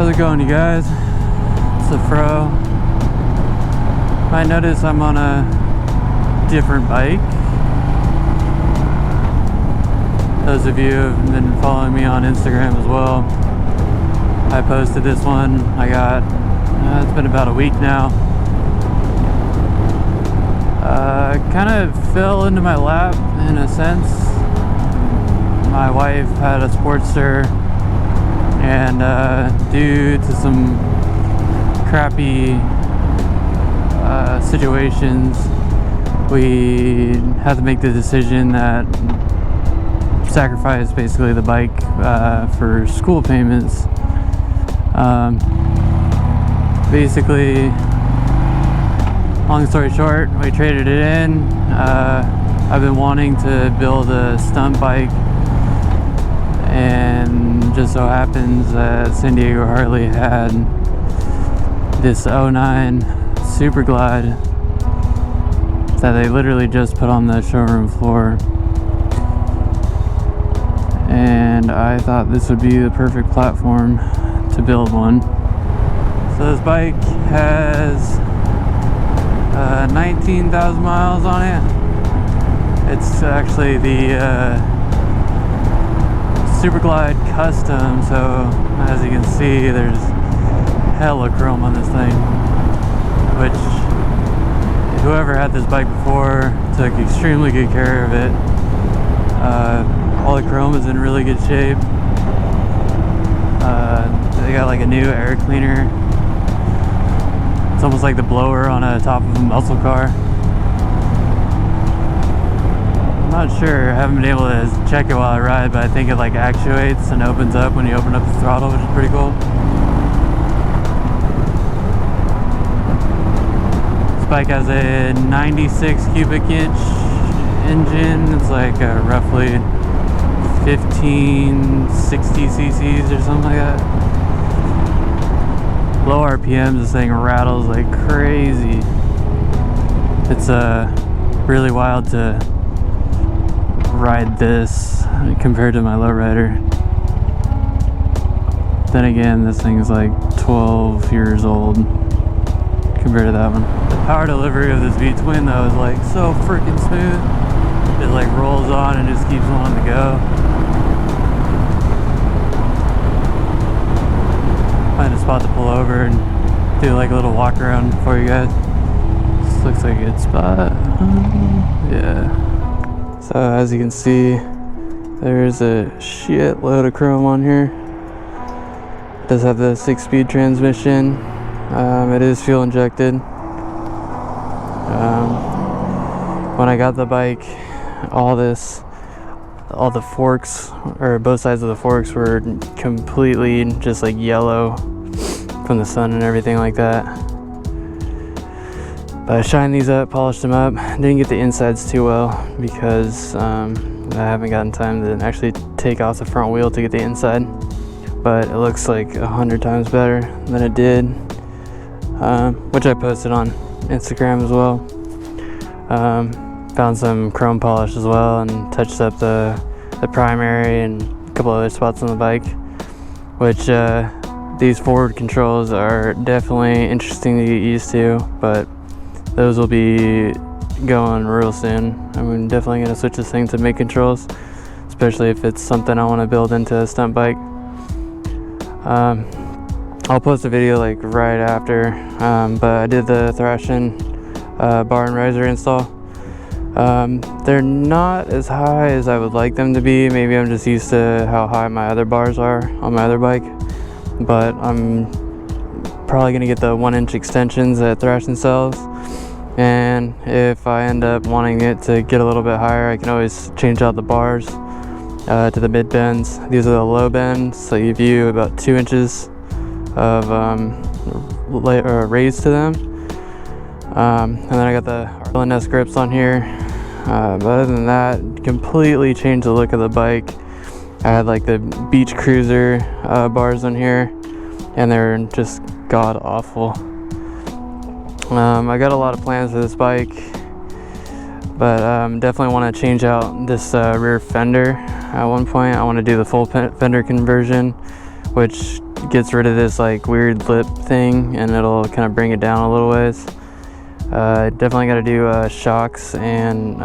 How's it going, you guys? It's the Fro. Might notice I'm on a different bike. Those of you who have been following me on Instagram as well, I posted this one. I got, it's been about a week now. Kind of fell into my lap in a sense. My wife had a Sportster, and due to some crappy situations, we had to make the decision that sacrifice basically the bike for school payments. Basically, long story short, we traded it in. I've been wanting to build a stunt bike, and just so happens that San Diego Harley had this 09 Super Glide that they literally just put on the showroom floor, and I thought this would be the perfect platform to build one. So this bike has 19,000 miles on it. It's actually the Super Glide Custom, so as you can see, there's hella chrome on this thing, which whoever had this bike before took extremely good care of it. All the chrome is in really good shape. They got like a new air cleaner. It's almost like the blower on a top of a muscle car. I'm not sure, I haven't been able to check it while I ride, but I think it like actuates and opens up when you open up the throttle, which is pretty cool. This bike has a 96 cubic inch engine. It's like roughly 1560 cc's or something like that. Low RPMs, this thing rattles like crazy. It's really wild to ride this compared to my lowrider. Then again, this thing is like 12 years old compared to that one. The power delivery of this V-twin though is like so freaking smooth. It like rolls on and just keeps wanting to go. Find a spot to pull over and do like a little walk around for you guys. This looks like a good spot. Yeah. So as you can see, there's a shitload of chrome on here. It does have the 6-speed transmission. It is fuel injected. When I got the bike, all the forks, or both sides of the forks, were completely just like yellow from the sun and everything like that. But I shined these up, polished them up. Didn't get the insides too well because I haven't gotten time to actually take off the front wheel to get the inside. But it looks like 100 times better than it did, which I posted on Instagram as well. Found some chrome polish as well and touched up the primary and a couple other spots on the bike, which these forward controls are definitely interesting to get used to, but those will be going real soon. I'm definitely going to switch this thing to mid controls, especially if it's something I want to build into a stunt bike. I'll post a video like right after, but I did the Thrashing bar and riser install. They're not as high as I would like them to be. Maybe I'm just used to how high my other bars are on my other bike, but I'm probably going to get the 1-inch extensions that Thrashing sells. And if I end up wanting it to get a little bit higher, I can always change out the bars to the mid bends. These are the low bends, so you view about 2 inches of raise to them. And then I got the LNS grips on here. But other than that, completely changed the look of the bike. I had like the beach cruiser bars on here, and they're just god awful. I got a lot of plans for this bike, but definitely want to change out this rear fender. At one point I want to do the full fender conversion, which gets rid of this like weird lip thing, and it'll kind of bring it down a little ways. Definitely got to do shocks and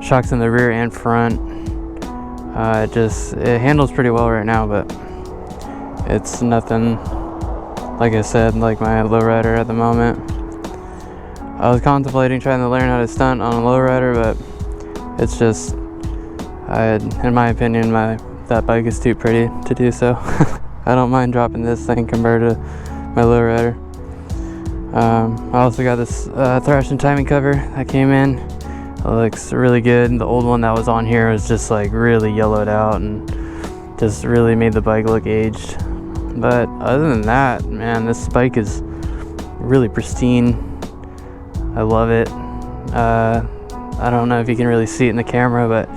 shocks in the rear and front. It handles pretty well right now, but it's nothing, like I said, like my lowrider at the moment. I was contemplating trying to learn how to stunt on a lowrider, but it's just, in my opinion, that bike is too pretty to do so. I don't mind dropping this thing compared to my lowrider. I also got this Thrashing timing cover that came in. It looks really good. The old one that was on here was just like really yellowed out and just really made the bike look aged. But other than that, man, this bike is really pristine. I love it. I don't know if you can really see it in the camera, but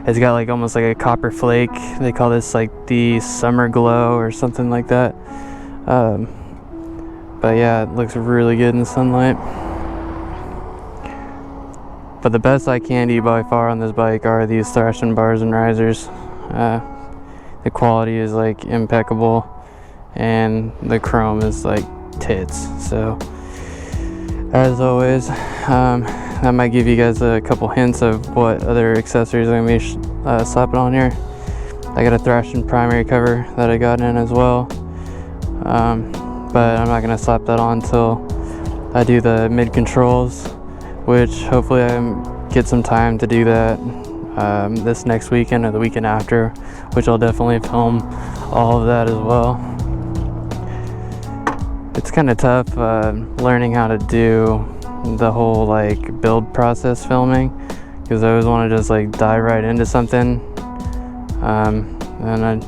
it's got like almost like a copper flake. They call this like the summer glow or something like that. But yeah, it looks really good in the sunlight. But the best I can do by far on this bike are these Thrashing bars and risers. The quality is like impeccable, and the chrome is like tits. So as always, that might give you guys a couple hints of what other accessories I'm gonna be slapping on here. I got a Thrashing primary cover that I got in as well, but I'm not gonna slap that on until I do the mid controls, which hopefully I get some time to do that this next weekend or the weekend after, which I'll definitely film all of that as well. It's kind of tough learning how to do the whole like build process filming, because I always want to just like dive right into something, and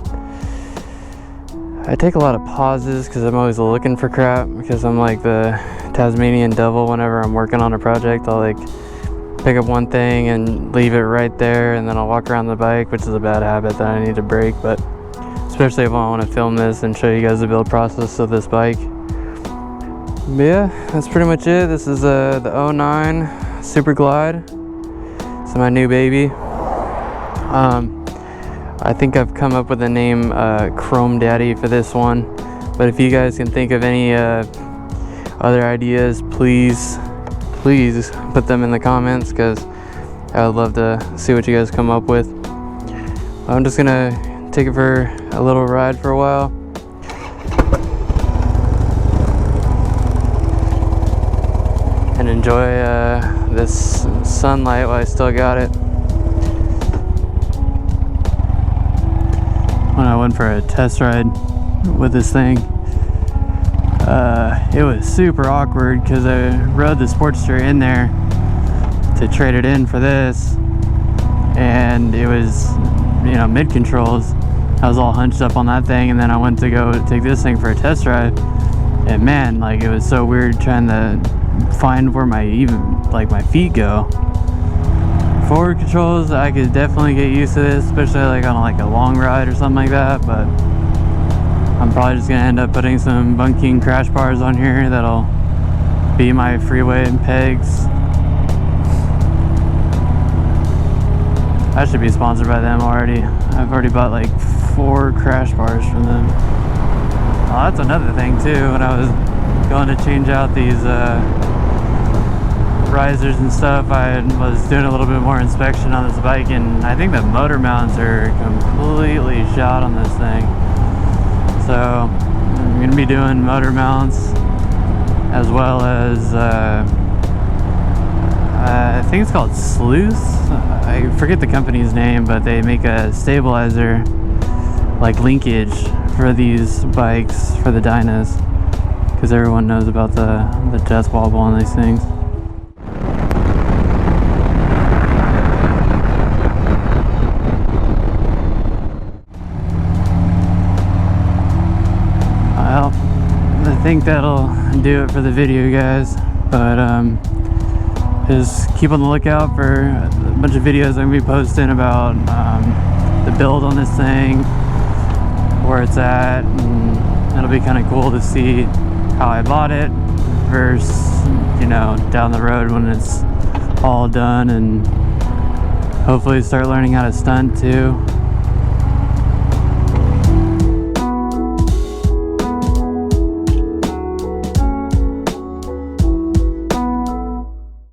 I take a lot of pauses because I'm always looking for crap, because I'm like the Tasmanian devil. Whenever I'm working on a project, I'll like pick up one thing and leave it right there, and then I'll walk around the bike, which is a bad habit that I need to break, but especially if I want to film this and show you guys the build process of this bike. But yeah, that's pretty much it. This is the 09 Super Glide. It's my new baby. I think I've come up with the name Chrome Daddy for this one, but if you guys can think of any other ideas, please put them in the comments, because I would love to see what you guys come up with. I'm just gonna take it for a little ride for a while. And enjoy this sunlight while I still got it. When I went for a test ride with this thing, it was super awkward because I rode the Sportster in there to trade it in for this, and it was, you know, mid controls. I was all hunched up on that thing, and then I went to go take this thing for a test ride, and man, like, it was so weird trying to find where my feet go. Forward controls, I could definitely get used to this, especially like on like a long ride or something like that, but I'm probably just gonna end up putting some bunking crash bars on here that'll be my freeway pegs. I should be sponsored by them already. I've already bought like 4 crash bars from them. Oh, that's another thing too. When I was going to change out these risers and stuff, I was doing a little bit more inspection on this bike, and I think the motor mounts are completely shot on this thing. So I'm going to be doing motor mounts, as well as I think it's called Sleuth. I forget the company's name, but they make a stabilizer like linkage for these bikes, for the Dynas, because everyone knows about the death wobble on these things. Well, I think that'll do it for the video, guys, but just keep on the lookout for a bunch of videos I'm going to be posting about the build on this thing, where it's at, and it'll be kind of cool to see how I bought it versus, you know, down the road when it's all done, and hopefully start learning how to stunt too.